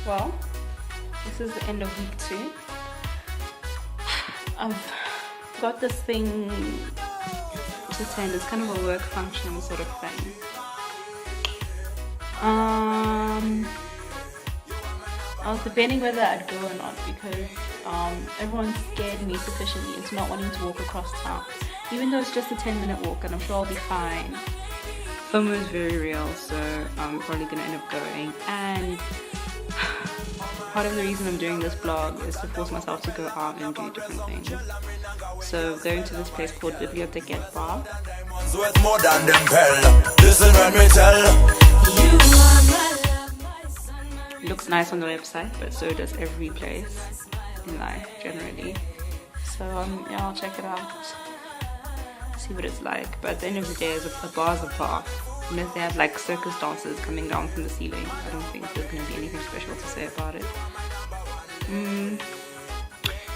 Well, this is the end of week 2. I've got this thing to attend. It's kind of a work function sort of thing. I was debating whether I'd go or not because everyone scared me sufficiently into not wanting to walk across town, even though it's just a 10-minute walk and I'm sure I'll be fine. FOMO is very real, so I'm probably gonna end up going. And part of the reason I'm doing this vlog is to force myself to go out and do different things. So going to this place called Biblioteket Bar. It looks nice on the website, but so does every place in life generally. So yeah, I'll check it out, see what it's like. But at the end of the day, a bar's a bar. Unless they have like circus dancers coming down from the ceiling, I don't think there's going to be anything special to say about it.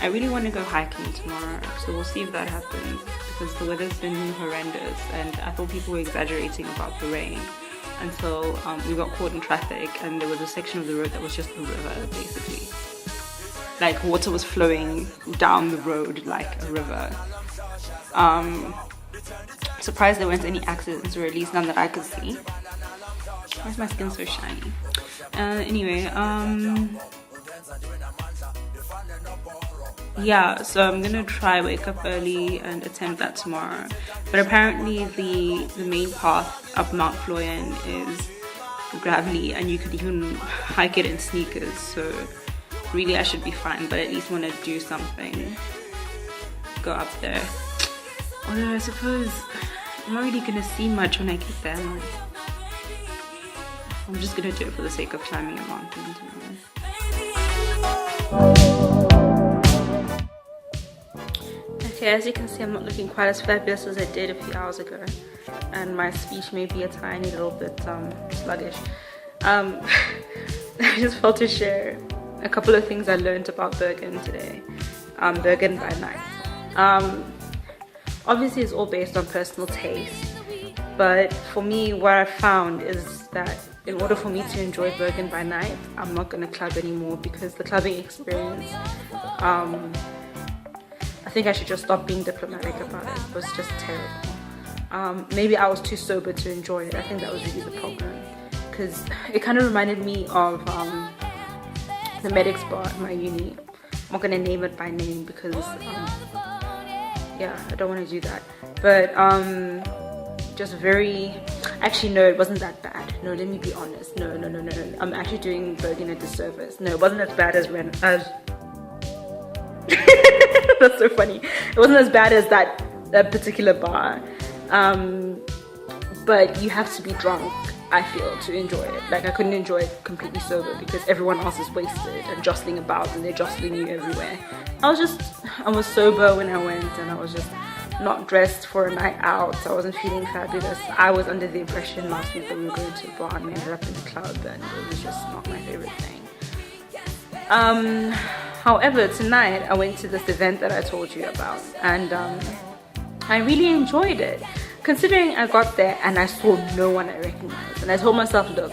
I really want to go hiking tomorrow, so we'll see if that happens, because the weather's been horrendous and I thought people were exaggerating about the rain until we got caught in traffic and there was a section of the road that was just a river basically. Like water was flowing down the road like a river. Surprised there weren't any accidents, or at least none that I could see. Why is my skin so shiny? Anyway, yeah, so I'm gonna try wake up early and attempt that tomorrow. But apparently the main path up Mount Florian is gravelly and you could even hike it in sneakers, so really I should be fine, but at least want to do something, go up there. Although I suppose I'm not really gonna see much when I get there. I'm just gonna do it for the sake of climbing a mountain. Okay, as you can see, I'm not looking quite as fabulous as I did a few hours ago, and my speech may be a tiny little bit sluggish. I just felt to share a couple of things I learned about Bergen today. Bergen by night. Obviously it's all based on personal taste, but for me what I found is that in order for me to enjoy Bergen by night, I'm not going to club anymore, because the clubbing experience, I think I should just stop being diplomatic about it. It was just terrible. Maybe I was too sober to enjoy it. I think that was really the problem, because it kind of reminded me of the medics bar at my uni. I'm not going to name it by name because yeah, I don't want to do that, but just very, actually no, it wasn't that bad. No, let me be honest. No, I'm actually doing Bergen a disservice. No, it wasn't as bad as that's so funny. It wasn't as bad as that particular bar, but you have to be drunk, I feel, to enjoy it. Like I couldn't enjoy it completely sober because everyone else is wasted and jostling about and they're jostling you everywhere. I was sober when I went, and I was just not dressed for a night out, so I wasn't feeling fabulous. I was under the impression last week that we were going to a bar and we ended up in the club, and it was just not my favorite thing. However, tonight I went to this event that I told you about, and I really enjoyed it, considering I got there and I saw no one I recognized. And I told myself, look,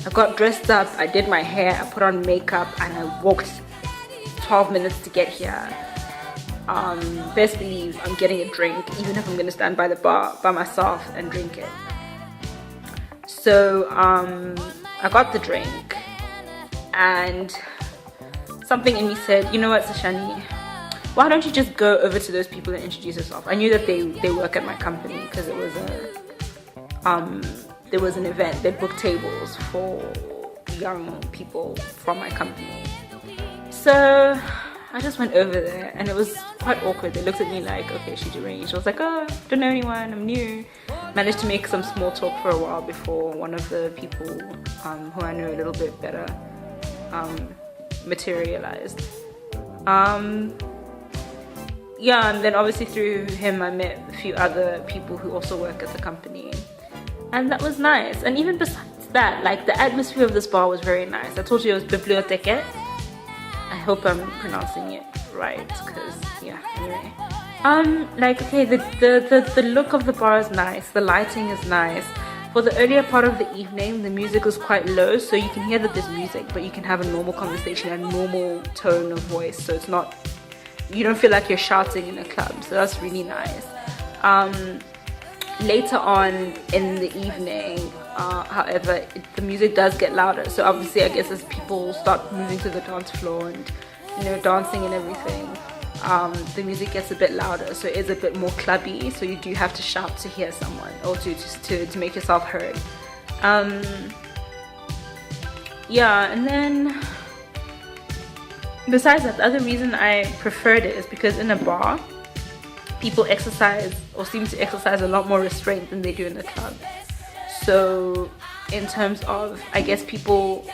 I got dressed up, I did my hair, I put on makeup, and I walked 12 minutes to get here. Best believe I'm getting a drink, even if I'm going to stand by the bar by myself and drink it. So I got the drink, and something in me said, you know what, Sashani, why don't you just go over to those people and introduce yourself? I knew that they work at my company because it was there was an event. They booked tables for young people from my company. So I just went over there, and it was quite awkward. They looked at me like, okay, she's deranged. I was like, oh, don't know anyone, I'm new. Managed to make some small talk for a while before one of the people who I know a little bit better materialized. Yeah, and then obviously through him I met a few other people who also work at the company, and that was nice. And even besides that, like, the atmosphere of this bar was very nice. I told you it was Biblioteket. I hope I'm pronouncing it right, because yeah, anyway. Like, okay, the look of the bar is nice, the lighting is nice, For the earlier part of the evening, the music is quite low, so you can hear that there's music, but you can have a normal conversation and normal tone of voice, so it's not, you don't feel like you're shouting in a club, so that's really nice. Later on in the evening, however, the music does get louder, so obviously I guess as people start moving to the dance floor and, you know, dancing and everything, the music gets a bit louder, so it is a bit more clubby, so you do have to shout to hear someone or to make yourself heard. Yeah, and then besides that, the other reason I preferred it is because in a bar, people exercise or seem to exercise a lot more restraint than they do in the club. So in terms of, I guess, people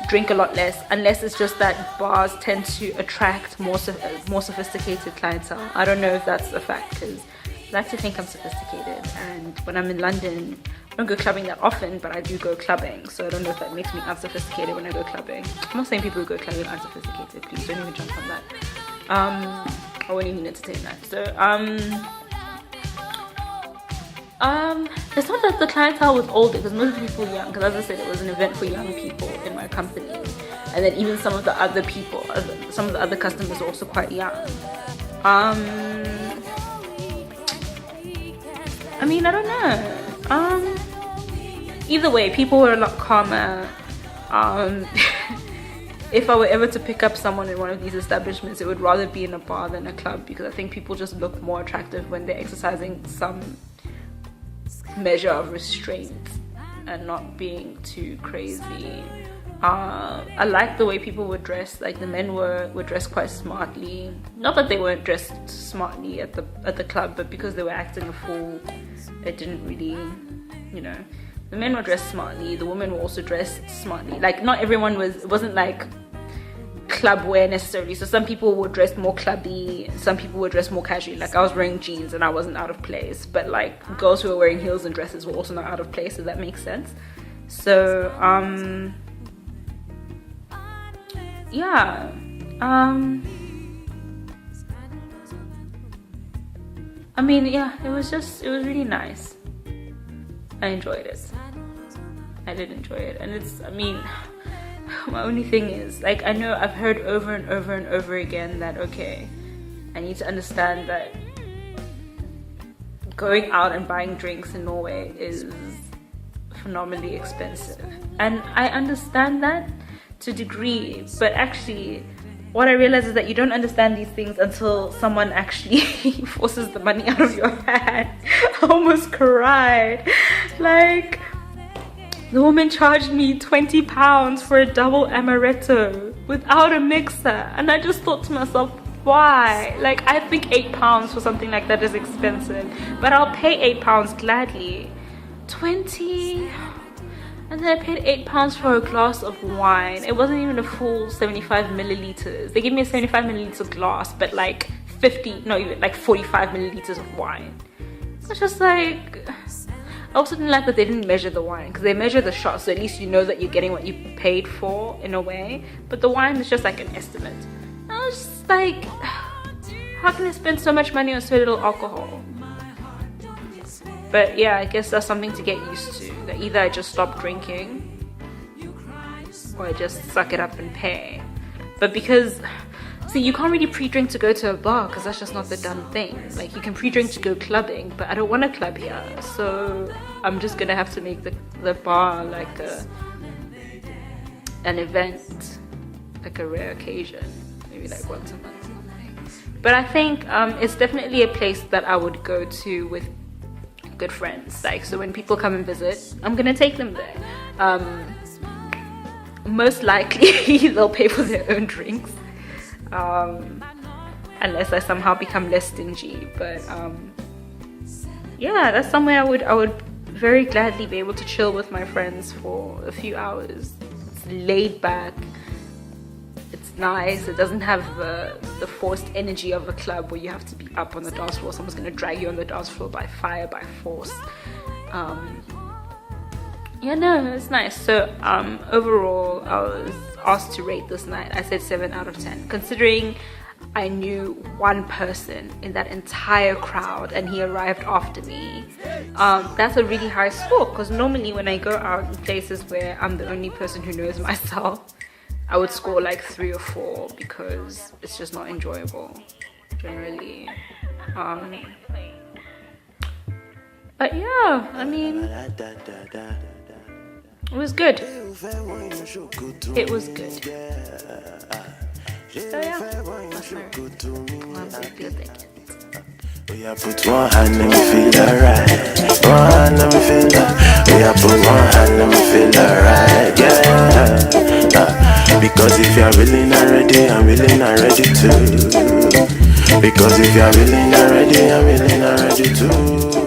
drink a lot less, unless it's just that bars tend to attract more sophisticated clientele. I don't know if that's a fact, because I like to think I'm sophisticated, and when I'm in London I don't go clubbing that often, but I do go clubbing, so I don't know if that makes me unsophisticated when I go clubbing. I'm not saying people who go clubbing are unsophisticated, please don't even jump on that. I won't even entertain that. So it's not that the clientele was older, because most of the people were young, because as I said, it was an event for young people in my company, and then even some of the other people, some of the other customers were also quite young. I mean, I don't know. Either way, people were a lot calmer. If I were ever to pick up someone in one of these establishments, it would rather be in a bar than a club, because I think people just look more attractive when they're exercising some measure of restraint and not being too crazy. I like the way people were dressed. Like the men were dressed quite smartly. Not that they weren't dressed smartly at the club, but because they were acting a fool, it didn't really, you know. The men were dressed smartly. The women were also dressed smartly. Like not everyone was. It wasn't like club wear necessarily. So some people were dressed more clubby, some people were dressed more casually. Like I was wearing jeans and I wasn't out of place, but like girls who were wearing heels and dresses were also not out of place, if that makes sense. So yeah, I mean, yeah, it was really nice. I enjoyed it. I did enjoy it. And it's, I mean, my only thing is, like, I know I've heard over and over and over again that, okay, I need to understand that going out and buying drinks in Norway is phenomenally expensive. And I understand that to a degree, but actually what I realize is that you don't understand these things until someone actually forces the money out of your hand. I almost cried. Like, the woman charged me £20 for a double amaretto without a mixer, and I just thought to myself, why? Like, I think £8 for something like that is expensive, but I'll pay £8 gladly. 20, and then I paid £8 for a glass of wine. It wasn't even a full 75 milliliters. They gave me a 75 milliliter glass, but like 45 milliliters of wine. It's just like, I also didn't like that they didn't measure the wine, because they measure the shots, so at least you know that you're getting what you paid for in a way, but the wine is just like an estimate. I was just like, how can I spend so much money on so little alcohol? But yeah, I guess that's something to get used to, that either I just stop drinking or I just suck it up and pay. But because, see, you can't really pre-drink to go to a bar, because that's just not the done thing. Like, you can pre-drink to go clubbing, but I don't want to club here, so I'm just gonna have to make the bar like an event, like a rare occasion, maybe like once a month or something. But I think it's definitely a place that I would go to with good friends. Like, so when people come and visit, I'm gonna take them there. Most likely they'll pay for their own drinks, unless I somehow become less stingy. But yeah, that's somewhere I would very gladly be able to chill with my friends for a few hours. It's laid back, it's nice, it doesn't have the forced energy of a club where you have to be up on the dance floor, someone's gonna drag you on the dance floor by fire, by force. Yeah, no, it's nice. So overall, I was asked to rate this night. I said 7 out of 10, considering I knew one person in that entire crowd and he arrived after me. That's a really high score, because normally when I go out in places where I'm the only person who knows myself, I would score like 3 or 4 because it's just not enjoyable generally. But yeah, I mean, it was good. It was good. So yeah, that's my Biblioteket. Yeah, put one hand, let me feel alright. One hand, let me feel alright. Yeah, put one hand, let me feel alright. Yeah. Because if you're willing and ready, I'm willing and ready too. Because if you're willing and ready, I'm willing and ready too.